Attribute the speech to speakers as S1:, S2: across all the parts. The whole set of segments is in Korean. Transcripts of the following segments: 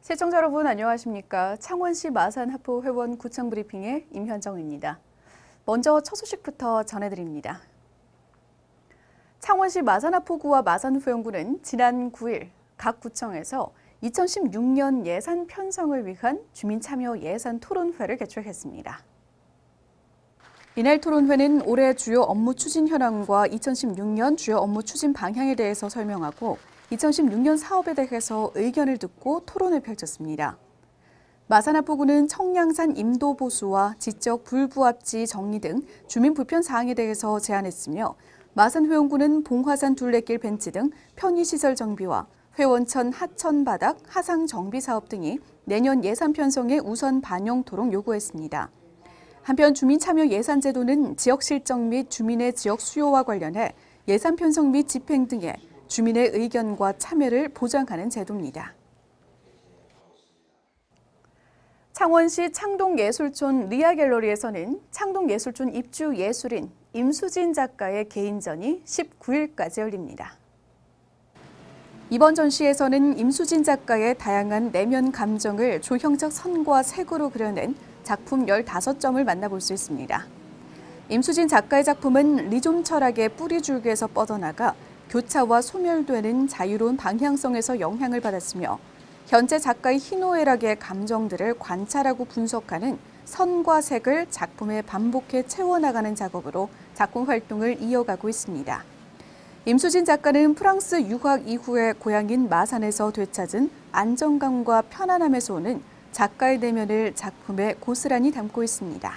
S1: 시청자 여러분 안녕하십니까. 창원시 마산하포 회원 구청 브리핑의 임현정입니다. 먼저 첫 소식부터 전해드립니다. 창원시 마산하포구와 마산회원구는 지난 9일 각 구청에서 2016년 예산 편성을 위한 주민참여 예산 토론회를 개최했습니다. 이날 토론회는 올해 주요 업무 추진 현황과 2016년 주요 업무 추진 방향에 대해서 설명하고 2016년 사업에 대해서 의견을 듣고 토론을 펼쳤습니다. 마산하포구는 청량산 임도 보수와 지적 불부합지 정리 등 주민 불편 사항에 대해서 제안했으며 마산회원구는 봉화산 둘레길 벤치 등 편의시설 정비와 회원천 하천 바닥 하상 정비 사업 등이 내년 예산 편성에 우선 반영토록 요구했습니다. 한편 주민참여 예산제도는 지역 실정 및 주민의 지역 수요와 관련해 예산 편성 및 집행 등에 주민의 의견과 참여를 보장하는 제도입니다. 창원시 창동예술촌 리아갤러리에서는 창동예술촌 입주 예술인 임수진 작가의 개인전이 19일까지 열립니다. 이번 전시에서는 임수진 작가의 다양한 내면 감정을 조형적 선과 색으로 그려낸 작품 15점을 만나볼 수 있습니다. 임수진 작가의 작품은 리좀 철학의 뿌리줄기에서 뻗어나가 교차와 소멸되는 자유로운 방향성에서 영향을 받았으며 현재 작가의 희노애락의 감정들을 관찰하고 분석하는 선과 색을 작품에 반복해 채워나가는 작업으로 작품 활동을 이어가고 있습니다. 임수진 작가는 프랑스 유학 이후에 고향인 마산에서 되찾은 안정감과 편안함에서 오는 작가의 내면을 작품에 고스란히 담고 있습니다.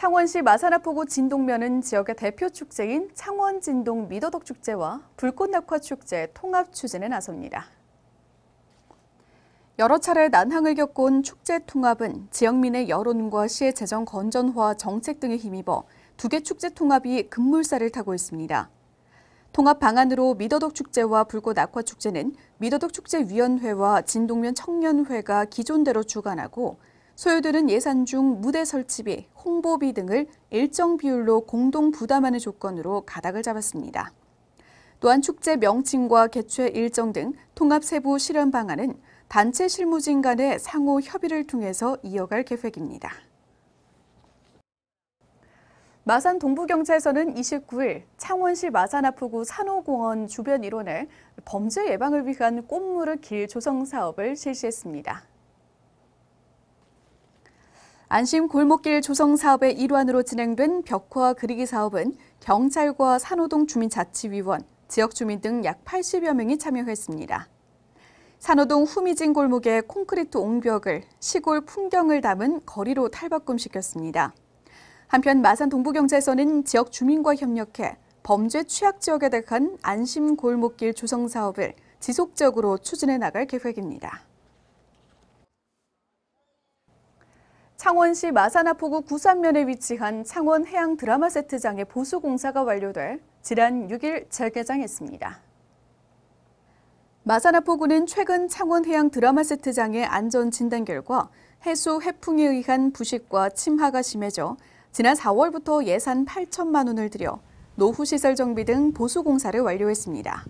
S1: 창원시 마산하포구 진동면은 지역의 대표 축제인 창원진동 미더덕축제와 불꽃낙화축제 통합 추진에 나섭니다. 여러 차례 난항을 겪어온 축제 통합은 지역민의 여론과 시의 재정 건전화 정책 등에 힘입어 두 개 축제 통합이 급물살을 타고 있습니다. 통합 방안으로 미더덕축제와 불꽃낙화축제는 미더덕축제위원회와 진동면 청년회가 기존대로 주관하고 소요되는 예산 중 무대 설치비, 홍보비 등을 일정 비율로 공동 부담하는 조건으로 가닥을 잡았습니다. 또한 축제 명칭과 개최 일정 등 통합 세부 실현 방안은 단체 실무진 간의 상호 협의를 통해서 이어갈 계획입니다. 마산 동부경찰서는 29일 창원시 마산하포구 산호공원 주변 일원에 범죄 예방을 위한 꽃무릇 길 조성 사업을 실시했습니다. 안심 골목길 조성 사업의 일환으로 진행된 벽화 그리기 사업은 경찰과 산호동 주민자치위원, 지역 주민 등 약 80여 명이 참여했습니다. 산호동 후미진 골목의 콘크리트 옹벽을 시골 풍경을 담은 거리로 탈바꿈시켰습니다. 한편 마산 동부경찰서는 지역 주민과 협력해 범죄 취약 지역에 대한 안심 골목길 조성 사업을 지속적으로 추진해 나갈 계획입니다. 창원시 마산하포구 구산면에 위치한 창원 해양 드라마 세트장의 보수 공사가 완료돼 지난 6일 재개장했습니다. 마산하포구는 최근 창원 해양 드라마 세트장의 안전 진단 결과 해수 해풍에 의한 부식과 침하가 심해져 지난 4월부터 예산 8천만 원을 들여 노후 시설 정비 등 보수 공사를 완료했습니다.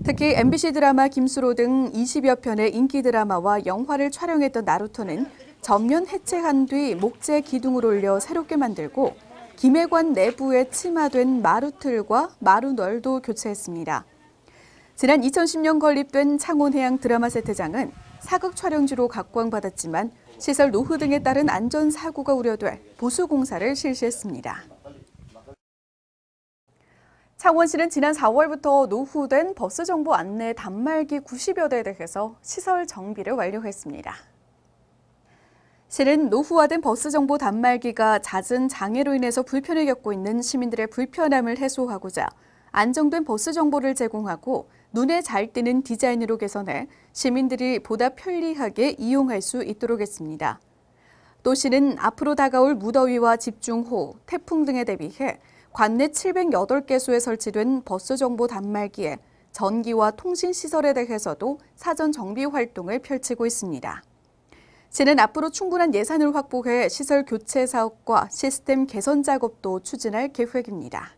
S1: 특히 MBC 드라마 김수로 등 20여 편의 인기 드라마와 영화를 촬영했던 나루토는 전면 해체한 뒤 목재 기둥을 올려 새롭게 만들고 김해관 내부에 침하된 마루틀과 마루널도 교체했습니다. 지난 2010년 건립된 창원해양 드라마 세트장은 사극 촬영지로 각광받았지만 시설 노후 등에 따른 안전사고가 우려돼 보수 공사를 실시했습니다. 창원시는 지난 4월부터 노후된 버스 정보 안내 단말기 90여 대에 대해서 시설 정비를 완료했습니다. 시는 노후화된 버스 정보 단말기가 잦은 장애로 인해서 불편을 겪고 있는 시민들의 불편함을 해소하고자 안정된 버스 정보를 제공하고 눈에 잘 띄는 디자인으로 개선해 시민들이 보다 편리하게 이용할 수 있도록 했습니다. 또 시는 앞으로 다가올 무더위와 집중호우, 태풍 등에 대비해 관내 708개소에 설치된 버스 정보 단말기에 전기와 통신 시설에 대해서도 사전 정비 활동을 펼치고 있습니다. 시는 앞으로 충분한 예산을 확보해 시설 교체 사업과 시스템 개선 작업도 추진할 계획입니다.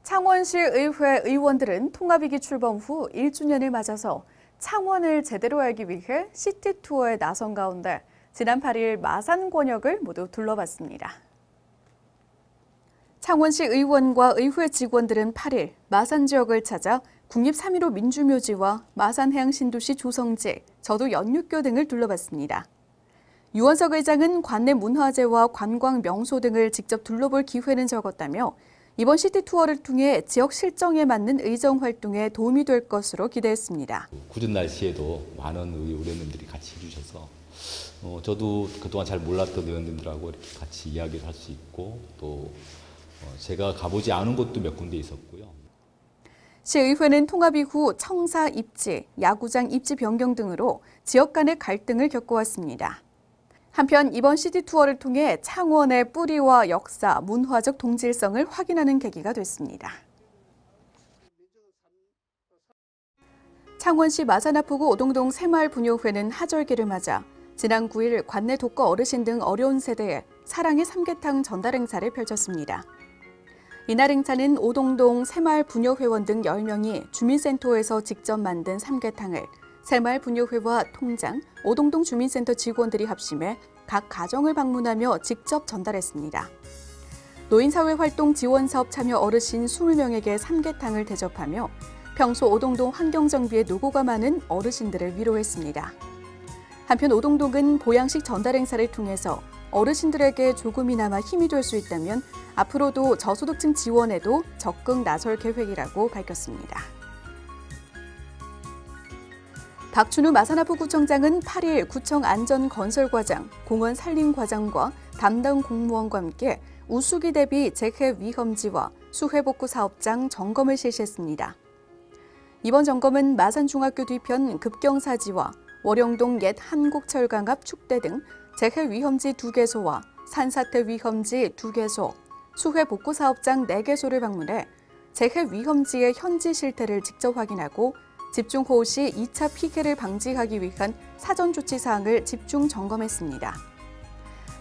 S1: 창원시 의회 의원들은 통합위기 출범 후 1주년을 맞아서 창원을 제대로 알기 위해 시티투어에 나선 가운데 지난 8일 마산 권역을 모두 둘러봤습니다. 창원시 의원과 의회 직원들은 8일 마산 지역을 찾아 국립 3.15 민주묘지와 마산해양신도시 조성지, 저도 연육교 등을 둘러봤습니다. 유원석 의장은 관내 문화재와 관광 명소 등을 직접 둘러볼 기회는 적었다며 이번 시티투어를 통해 지역 실정에 맞는 의정 활동에 도움이 될 것으로 기대했습니다.
S2: 궂은 날씨에도 많은 의원님들이 같이 해주셔서 저도 그동안 잘 몰랐던 의원님들하고 이렇게 같이 이야기를 할 수 있고 또 제가 가보지 않은 곳도 몇 군데 있었고요.
S1: 시의회는 통합 이후 청사 입지, 야구장 입지 변경 등으로 지역 간의 갈등을 겪어왔습니다. 한편 이번 시티투어를 통해 창원의 뿌리와 역사, 문화적 동질성을 확인하는 계기가 됐습니다. 창원시 마산하포구 오동동 새마을분유회는 하절기를 맞아 지난 9일 관내 독거 어르신 등 어려운 세대에 사랑의 삼계탕 전달 행사를 펼쳤습니다. 이날 행사는 오동동 새마을분유회원 등 10명이 주민센터에서 직접 만든 삼계탕을 새마을분유회와 통장, 오동동 주민센터 직원들이 합심해 각 가정을 방문하며 직접 전달했습니다. 노인사회활동 지원사업 참여 어르신 20명에게 삼계탕을 대접하며 평소 오동동 환경정비에 노고가 많은 어르신들을 위로했습니다. 한편 오동동은 보양식 전달 행사를 통해서 어르신들에게 조금이나마 힘이 될 수 있다면 앞으로도 저소득층 지원에도 적극 나설 계획이라고 밝혔습니다. 박춘우 마산하포구청장은 8일 구청 안전건설과장, 공원산림과장과 담당 공무원과 함께 우수기 대비 재해 위험지와 수해복구 사업장 점검을 실시했습니다. 이번 점검은 마산중학교 뒤편 급경사지와 월영동 옛 한국철강 앞 축대 등 재해 위험지 2개소와 산사태 위험지 2개소, 수해복구 사업장 4개소를 방문해 재해 위험지의 현지 실태를 직접 확인하고 집중호우 시 2차 피해를 방지하기 위한 사전 조치 사항을 집중 점검했습니다.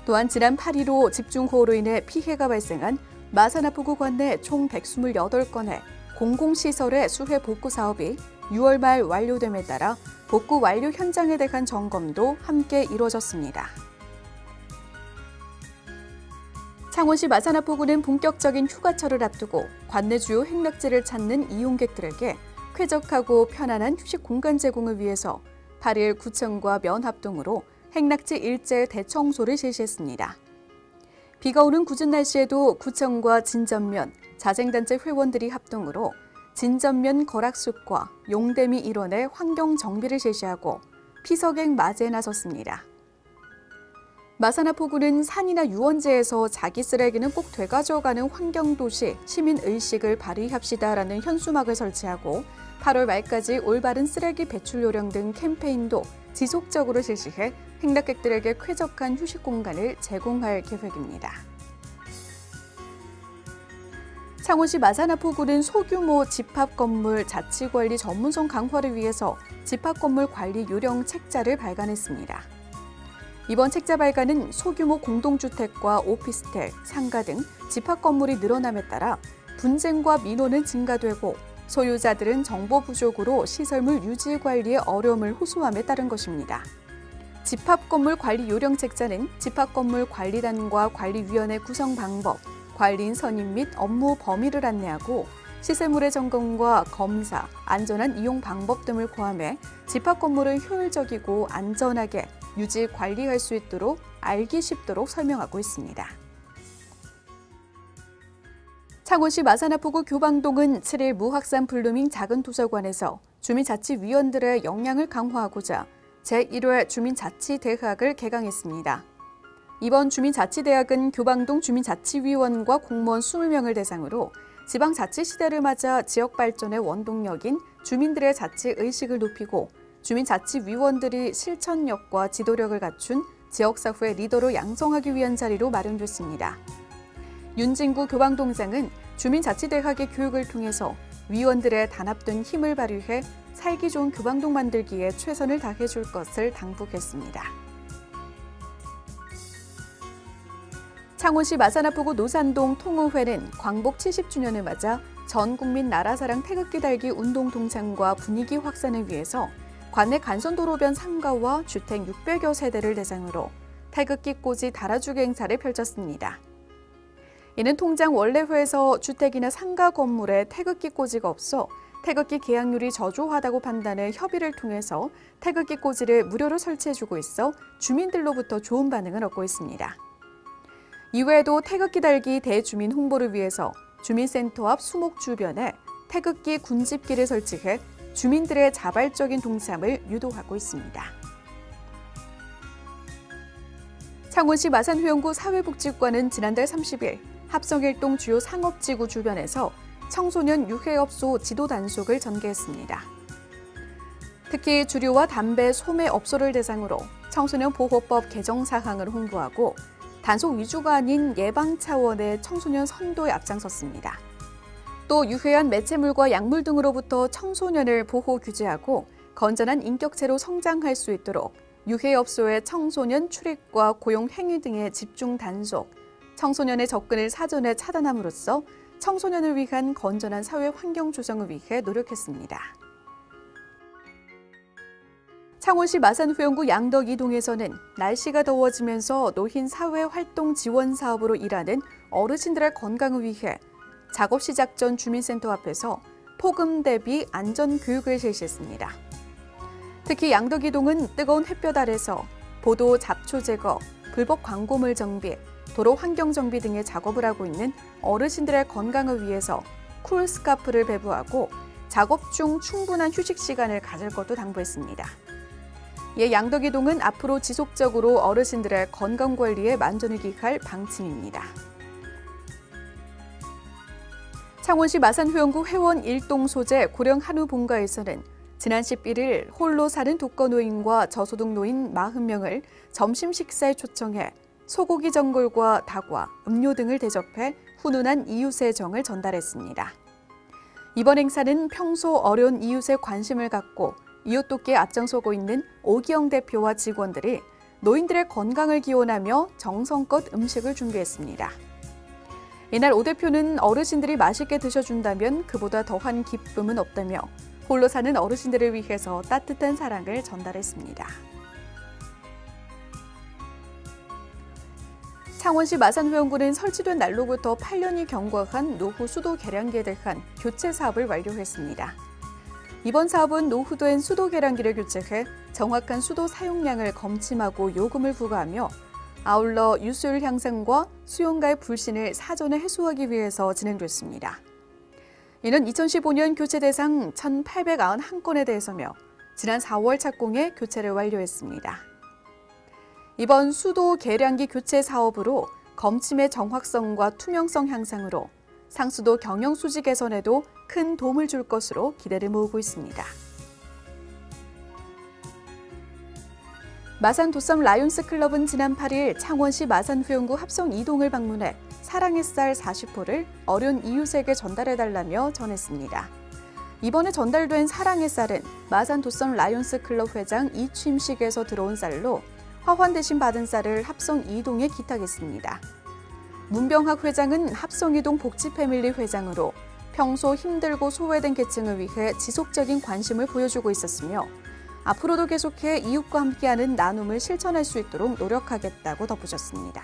S1: 또한 지난 8.15 집중호우로 인해 피해가 발생한 마산하포구 관내 총 128건의 공공시설의 수해 복구 사업이 6월 말 완료됨에 따라 복구 완료 현장에 대한 점검도 함께 이루어졌습니다. 창원시 마산하포구는 본격적인 휴가철을 앞두고 관내 주요 행락지를 찾는 이용객들에게 쾌적하고 편안한 휴식 공간 제공을 위해서 8일 구청과 면합동으로 행락지 일제 대청소를 실시했습니다. 비가 오는 궂은 날씨에도 구청과 진전면, 자생단체 회원들이 합동으로 진전면 거락숲과 용대미 일원의 환경 정비를 실시하고 피서객 맞이에 나섰습니다. 마산하포구는 산이나 유원지에서 자기 쓰레기는 꼭 되가져가는 환경도시 시민의식을 발휘합시다라는 현수막을 설치하고 8월 말까지 올바른 쓰레기 배출 요령 등 캠페인도 지속적으로 실시해 행락객들에게 쾌적한 휴식 공간을 제공할 계획입니다. 창원시 마산하포구는 소규모 집합건물 자치관리 전문성 강화를 위해서 집합건물 관리 요령 책자를 발간했습니다. 이번 책자 발간은 소규모 공동주택과 오피스텔, 상가 등 집합건물이 늘어남에 따라 분쟁과 민원은 증가되고 소유자들은 정보 부족으로 시설물 유지 관리에 어려움을 호소함에 따른 것입니다. 집합건물 관리 요령 책자는 집합건물 관리단과 관리위원회 구성 방법, 관리인 선임 및 업무 범위를 안내하고 시설물의 점검과 검사, 안전한 이용 방법 등을 포함해 집합건물을 효율적이고 안전하게 유지 관리할 수 있도록 알기 쉽도록 설명하고 있습니다. 창원시 마산하포구 교방동은 7일 무학산 블루밍 작은 도서관에서 주민자치위원들의 역량을 강화하고자 제1회 주민자치대학을 개강했습니다. 이번 주민자치대학은 교방동 주민자치위원과 공무원 20명을 대상으로 지방자치 시대를 맞아 지역 발전의 원동력인 주민들의 자치의식을 높이고 주민자치위원들이 실천력과 지도력을 갖춘 지역사회 리더로 양성하기 위한 자리로 마련됐습니다. 윤진구 교방동장은 주민자치대학의 교육을 통해서 위원들의 단합된 힘을 발휘해 살기 좋은 교방동 만들기에 최선을 다해줄 것을 당부했습니다. 창원시 마산하포구 노산동 통우회는 광복 70주년을 맞아 전 국민 나라사랑 태극기 달기 운동 동참과 분위기 확산을 위해서 관내 간선도로변 상가와 주택 600여 세대를 대상으로 태극기 꽂이 달아주기 행사를 펼쳤습니다. 이는 통장 원래회에서 주택이나 상가 건물에 태극기 꽂이가 없어 태극기 개양률이 저조하다고 판단해 협의를 통해서 태극기 꽂이를 무료로 설치해주고 있어 주민들로부터 좋은 반응을 얻고 있습니다. 이외에도 태극기 달기 대주민 홍보를 위해서 주민센터 앞 수목 주변에 태극기 군집기를 설치해 주민들의 자발적인 동참을 유도하고 있습니다. 창원시 마산회원구 사회복지과는 지난달 30일 합성일동 주요 상업지구 주변에서 청소년 유해업소 지도 단속을 전개했습니다. 특히 주류와 담배, 소매 업소를 대상으로 청소년 보호법 개정 사항을 홍보하고 단속 위주가 아닌 예방 차원의 청소년 선도에 앞장섰습니다. 또 유해한 매체물과 약물 등으로부터 청소년을 보호 규제하고 건전한 인격체로 성장할 수 있도록 유해업소의 청소년 출입과 고용 행위 등의 집중 단속, 청소년의 접근을 사전에 차단함으로써 청소년을 위한 건전한 사회 환경 조성을 위해 노력했습니다. 창원시 마산회원구 양덕 2동에서는 날씨가 더워지면서 노인 사회활동 지원 사업으로 일하는 어르신들의 건강을 위해 작업 시작 전 주민센터 앞에서 폭음 대비 안전 교육을 실시했습니다. 특히 양덕 2동은 뜨거운 햇볕 아래서 보도 잡초 제거, 불법 광고물 정비, 도로 환경 정비 등의 작업을 하고 있는 어르신들의 건강을 위해서 쿨 스카프를 배부하고 작업 중 충분한 휴식 시간을 가질 것도 당부했습니다. 이에 양덕 2동은 앞으로 지속적으로 어르신들의 건강 관리에 만전을 기할 방침입니다. 창원시 마산회원구 회원 1동 소재 고령 한우 본가에서는 지난 11일 홀로 사는 독거노인과 저소득 노인 40명을 점심 식사에 초청해 소고기 전골과 다과, 음료 등을 대접해 훈훈한 이웃의 정을 전달했습니다. 이번 행사는 평소 어려운 이웃에 관심을 갖고 이웃 돕기에 앞장서고 있는 오기영 대표와 직원들이 노인들의 건강을 기원하며 정성껏 음식을 준비했습니다. 이날 오 대표는 어르신들이 맛있게 드셔준다면 그보다 더한 기쁨은 없다며 홀로 사는 어르신들을 위해서 따뜻한 사랑을 전달했습니다. 창원시 마산회원구는 설치된 날로부터 8년이 경과한 노후 수도 계량기에 대한 교체 사업을 완료했습니다. 이번 사업은 노후된 수도 계량기를 교체해 정확한 수도 사용량을 검침하고 요금을 부과하며 아울러 유수율 향상과 수용가의 불신을 사전에 해소하기 위해서 진행됐습니다. 이는 2015년 교체 대상 1,891건에 대해서며 지난 4월 착공해 교체를 완료했습니다. 이번 수도 계량기 교체 사업으로 검침의 정확성과 투명성 향상으로 상수도 경영 수지 개선에도 큰 도움을 줄 것으로 기대를 모으고 있습니다. 마산 도섬 라이온스 클럽은 지난 8일 창원시 마산회원구 합성 2동을 방문해 사랑의 쌀 40호를 어려운 이웃에게 전달해달라며 전했습니다. 이번에 전달된 사랑의 쌀은 마산 도섬 라이온스 클럽 회장 이취임식에서 들어온 쌀로 화환 대신 받은 쌀을 합성 2동에 기탁했습니다. 문병학 회장은 합성 2동 복지 패밀리 회장으로 평소 힘들고 소외된 계층을 위해 지속적인 관심을 보여주고 있었으며 앞으로도 계속해 이웃과 함께하는 나눔을 실천할 수 있도록 노력하겠다고 덧붙였습니다.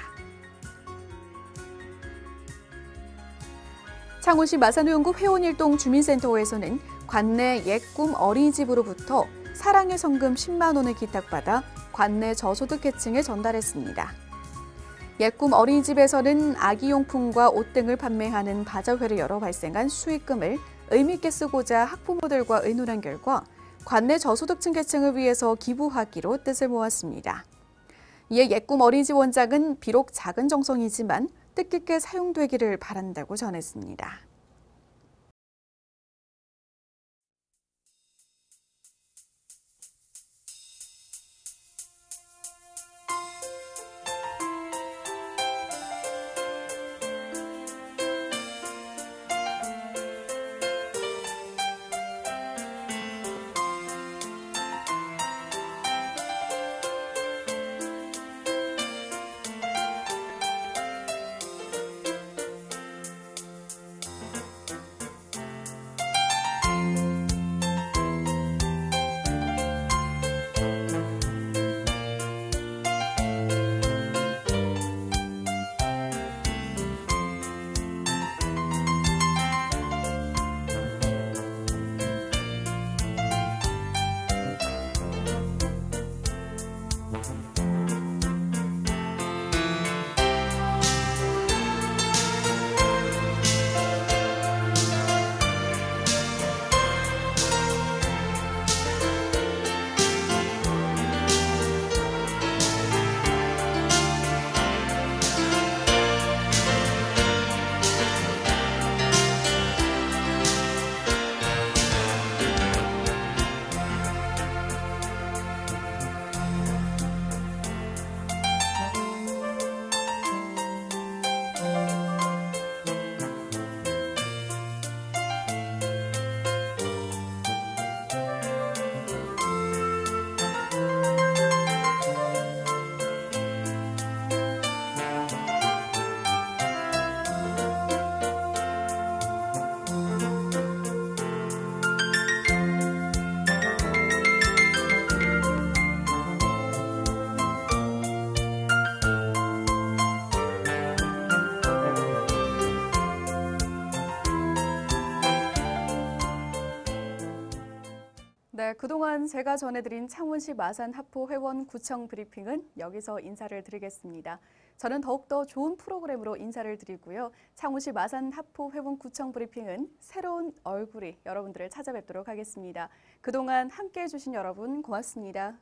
S1: 창원시 마산회원구 회원 1동 주민센터에서는 관내 옛꿈 어린이집으로부터 사랑의 성금 10만 원을 기탁받아 관내 저소득 계층에 전달했습니다. 옛꿈 어린이집에서는 아기용품과 옷 등을 판매하는 바자회를 열어 발생한 수익금을 의미있게 쓰고자 학부모들과 의논한 결과 관내 저소득층 계층을 위해서 기부하기로 뜻을 모았습니다. 이에 옛꿈 어린이집 원장은 비록 작은 정성이지만 뜻깊게 사용되기를 바란다고 전했습니다. 그동안 제가 전해드린 창원시 마산 하포 회원 구청 브리핑은 여기서 인사를 드리겠습니다. 저는 더욱더 좋은 프로그램으로 인사를 드리고요. 창원시 마산 하포 회원 구청 브리핑은 새로운 얼굴이 여러분들을 찾아뵙도록 하겠습니다. 그동안 함께해 주신 여러분 고맙습니다.